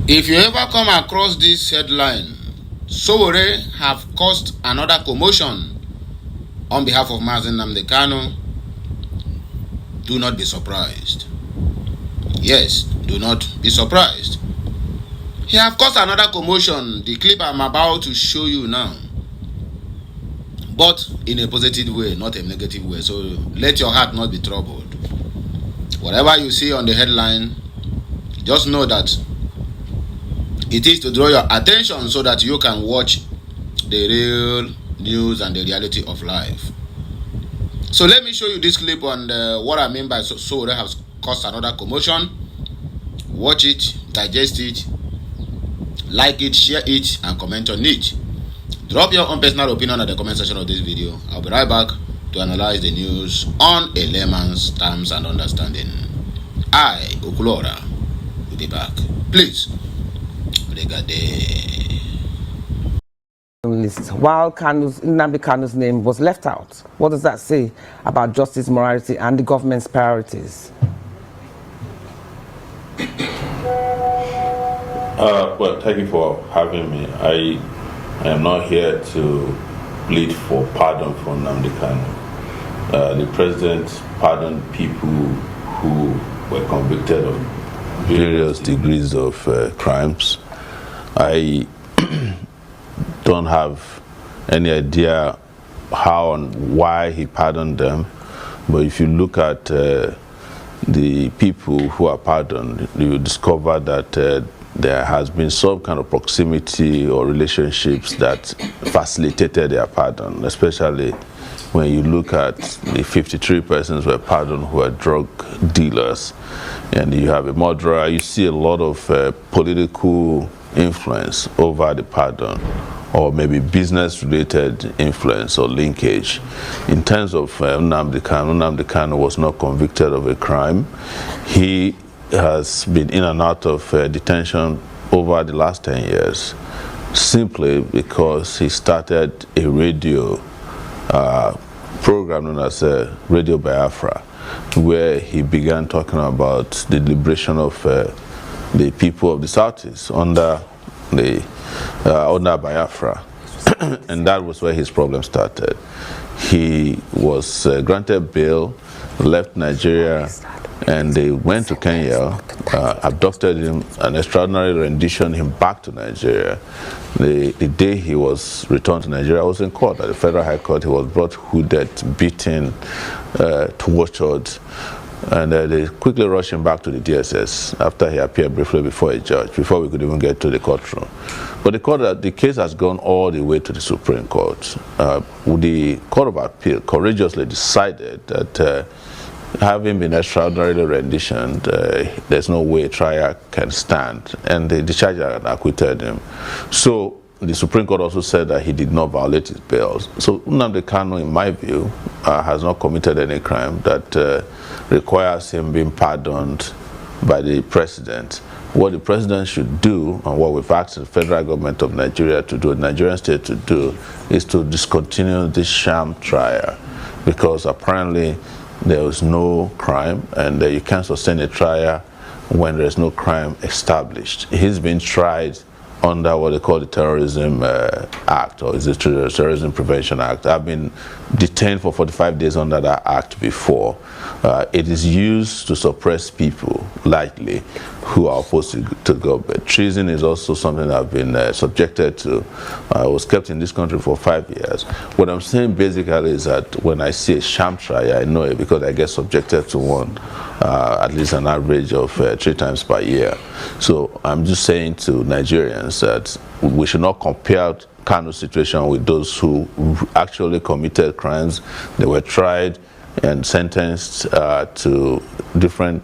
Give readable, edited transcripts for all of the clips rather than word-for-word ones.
If you ever come across this headline, Sowore have caused another commotion on behalf of Nnamdi Kanu, do not be surprised. Yes, do not be surprised. He have caused another commotion, the clip I'm about to show you now. But in a positive way, not a negative way. So let your heart not be troubled. Whatever you see on the headline, just know that it is to draw your attention so that you can watch the real news and the reality of life. So let me show you this clip on what I mean by Sowore has caused another commotion. Watch it, digest it, like it, share it, and comment on it. Drop your own personal opinion at the comment section of this video. I'll be right back to analyze the news on a layman's terms and understanding. I, Okulora, will be back. Please. While Nnamdi Kanu's name was left out, what does that say about justice, morality, and the government's priorities? Well, thank you for having me. I am not here to plead for pardon for Nnamdi Kanu. The president pardoned people who were convicted of various degrees of crimes. I don't have any idea how and why he pardoned them, but if you look at the people who are pardoned, you discover that there has been some kind of proximity or relationships that facilitated their pardon, especially when you look at the 53 persons who were pardoned who are drug dealers, and you have a murderer. You see a lot of political influence over the pardon, or maybe business-related influence or linkage. In terms of Nnamdi Kanu was not convicted of a crime. He has been in and out of detention over the last 10 years, simply because he started a radio program known as Radio Biafra, where he began talking about the liberation of the people of the Southeast under Biafra. And that was where his problem started. He was granted bail, left Nigeria, and they went to Kenya, abducted him, an extraordinary rendition him back to Nigeria. The day he was returned to Nigeria, I was in court at the Federal High Court. He was brought hooded, beaten, tortured, and they quickly rushed him back to the DSS after he appeared briefly before a judge, before we could even get to the courtroom. But the case has gone all the way to the Supreme Court. The Court of Appeal courageously decided that having been extraordinarily renditioned, there's no way trial can stand, and they discharged and acquitted him. So the Supreme Court also said that he did not violate his bail. So Nnamdi Kanu, in my view, has not committed any crime that requires him being pardoned by the president. What the president should do, and what we've asked the federal government of Nigeria to do, the Nigerian state to do, is to discontinue this sham trial, because apparently there was no crime, and you can't sustain a trial when there's no crime established. He's been tried under what they call the Terrorism Act, or is it the Terrorism Prevention Act. I've been detained for 45 days under that act before. It is used to suppress people, likely, who are opposed to government. Treason is also something I've been subjected to. I was kept in this country for 5 years. What I'm saying basically is that when I see a sham trial, I know it because I get subjected to one at least an average of 3 times per year. So I'm just saying to Nigerians that we should not compare Kanu's situation with those who actually committed crimes. They were tried and sentenced to different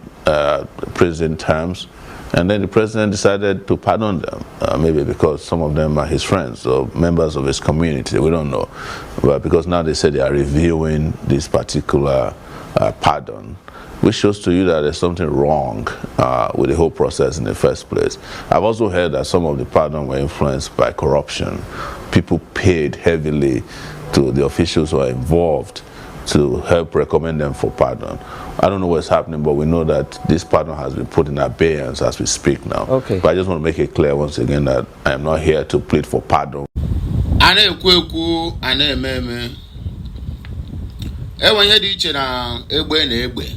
prison terms, and then the president decided to pardon them, maybe because some of them are his friends or members of his community, we don't know, but because now they say they are reviewing this particular pardon, which shows to you that there's something wrong with the whole process in the first place. I've also heard that some of the pardon were influenced by corruption. People paid heavily to the officials who are involved to help recommend them for pardon. I don't know what's happening, but we know that this pardon has been put in abeyance as we speak now. Okay. But I just want to make it clear once again that I am not here to plead for pardon. Enwe dị iche na egbe na egbe,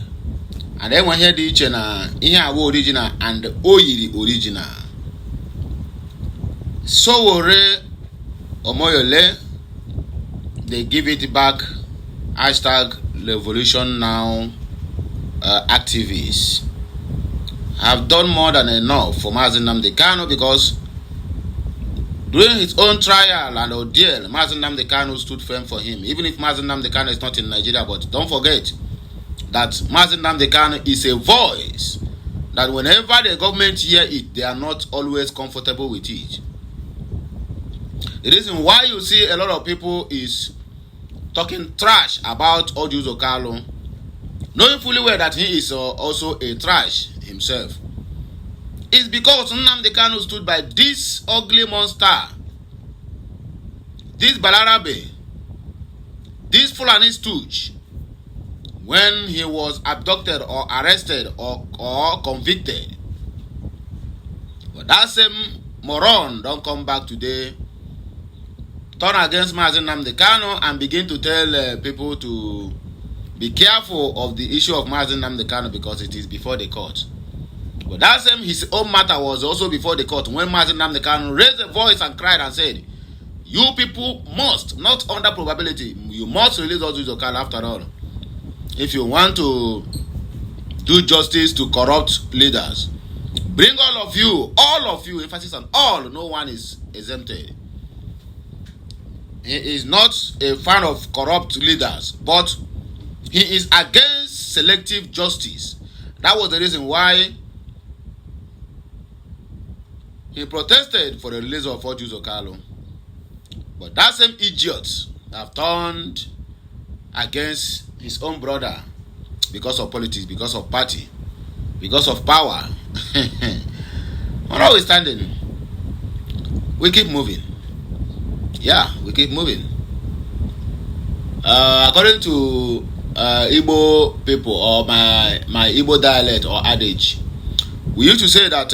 and enwe dị iche na ihe awa original and oyiri original. Sowore Omoyole, they give it back. Hashtag Revolution Now activists have done more than enough for Nnamdi Kanu, because during his own trial and ordeal, Nnamdi Kanu stood firm for him. Even if Nnamdi Kanu is not in Nigeria, but don't forget that Nnamdi Kanu is a voice that whenever the government hear it, they are not always comfortable with it. The reason why you see a lot of people is talking trash about Ojuzo Kalu, knowing fully well that he is also a trash himself, is because Nnamdi Kanu stood by this ugly monster, this Balarabe, this Fulani stooge, when he was abducted or arrested or convicted. But that same moron don't come back today, turn against Nnamdi Kanu and begin to tell people to be careful of the issue of Nnamdi Kanu because it is before the court. But that same his own matter was also before the court when Nnamdi Kanu raised a voice and cried and said, you people must, not under probability, you must release Ojuzo Kalu after all. If you want to do justice to corrupt leaders, bring all of you, emphasis on all, no one is exempted. He is not a fan of corrupt leaders, but he is against selective justice. That was the reason why he protested for the release of Ojuzo Kalu. But that same idiot have turned against his own brother because of politics, because of party, because of power. Notwithstanding, we keep moving. Yeah, we keep moving. According to Igbo people, or my Igbo dialect or adage, we used to say that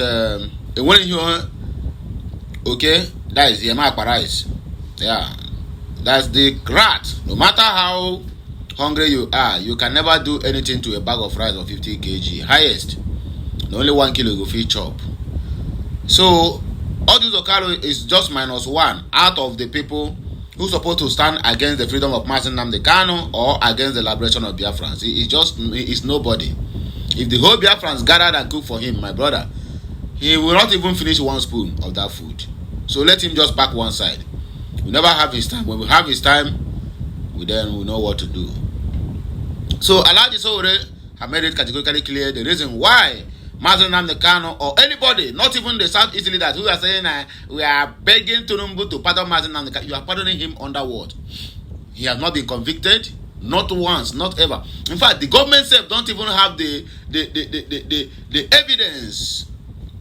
when you okay, that is Yema Parais. Yeah, that's the rat. No matter how hungry you are, you can never do anything to a bag of rice of 50 kg. Highest, only 1 kilo go fit chop. So Ojuzo Kalu is just -1 out of the people who supposed to stand against the freedom of Nnamdi Kanu or against the liberation of Biafrans. He is nobody. If the whole Biafrans gathered and cooked for him, my brother, he will not even finish 1 spoon of that food. So let him just pack one side. We never have his time. When we have his time, we know what to do. So Alhaji Sowore have made it categorically clear the reason why Nnamdi Kanu or anybody, not even the Southeast leaders who are saying we are begging Tinubu to pardon Nnamdi Kanu, you are pardoning him under what? He has not been convicted, not once, not ever. In fact, the government itself don't even have the evidence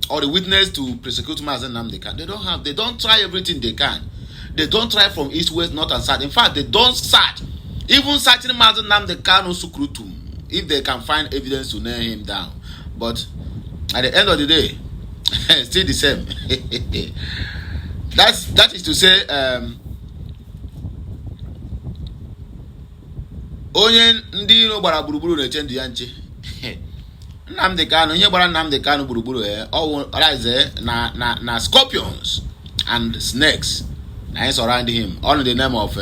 or the witness to prosecute Nnamdi Kanu. They don't try everything they can. They don't try from east, west, north, and south. In fact, they don't search. Even searching Nnamdi Kanu Sukrutum, if they can find evidence to nail him down. But at the end of the day, still the same. That is to say, onye ndị iro gbara gburugburu na-eche ndị ya nche. Nnamdi Kanu, ihe gbara Nnamdi Kanu gburugburu na scorpions and snakes na surround him, all in the name of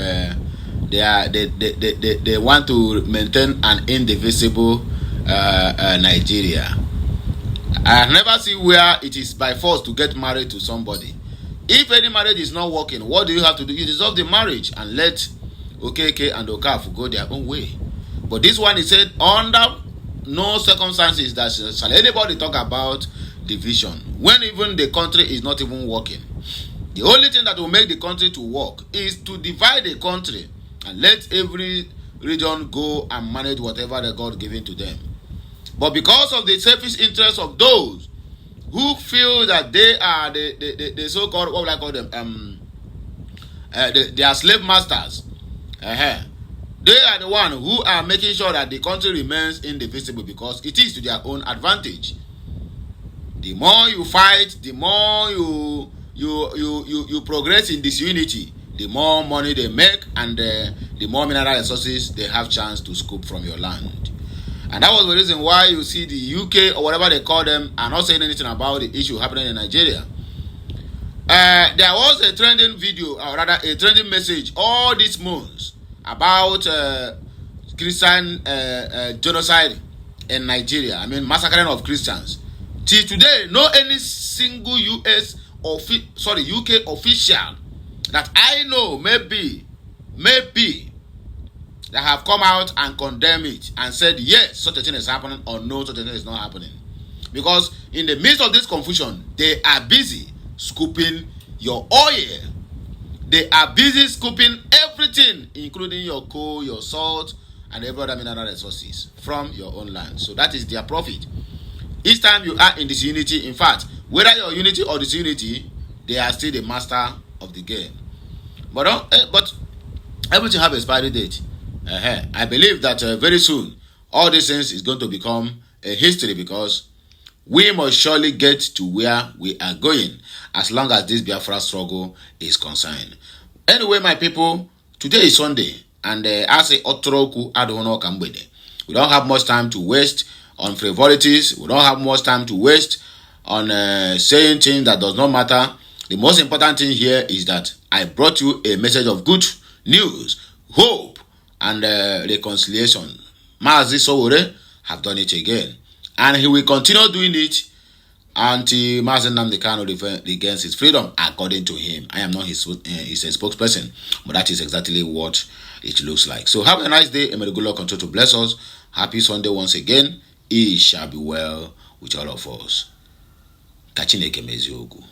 they want to maintain an indivisible Nigeria. I have never seen where it is by force to get married to somebody. If any marriage is not working, what do you have to do? You dissolve the marriage and let Okeke and Okaf go their own way. But this one is said under no circumstances that shall anybody talk about division when even the country is not even working. The only thing that will make the country to work is to divide the country and let every region go and manage whatever the God given to them. But because of the selfish interests of those who feel that they are the so-called, what would I call them? They are slave masters. They are the one who are making sure that the country remains indivisible because it is to their own advantage. The more you fight, the more you progress in disunity, the more money they make, and the more mineral resources they have chance to scoop from your land. And that was the reason why you see the UK or whatever they call them are not saying anything about the issue happening in Nigeria. There was a trending video, or rather a trending message all these months about Christian genocide in Nigeria. I mean, massacring of Christians. Till today, no any single UK official that I know maybe that have come out and condemned it and said yes, such a thing is happening, or no, such a thing is not happening. Because in the midst of this confusion, they are busy scooping your oil. They are busy scooping everything, including your coal, your salt, and every other mineral resources from your own land. So that is their profit. Each time you are in disunity, in fact, whether you're unity or disunity, they are still the master of the game. But everything have a expiry date. I believe that very soon, all these things is going to become a history, because we must surely get to where we are going as long as this Biafra struggle is concerned. Anyway, my people, today is Sunday, and as a Otoroku Adono Kambwede, we don't have much time to waste on frivolities. We don't have much time to waste on saying things that does not matter. The most important thing here is that I brought you a message of good news, hope, and reconciliation. Mazi Sowore have done it again, and he will continue doing it until Mazi Nnamdi Kanu regains his freedom, according to him. I am not his spokesperson, but that is exactly what it looks like. So have a nice day, and may the good Lord continue to bless us. Happy Sunday once again. It shall be well with all of us. Kachineke meziogu.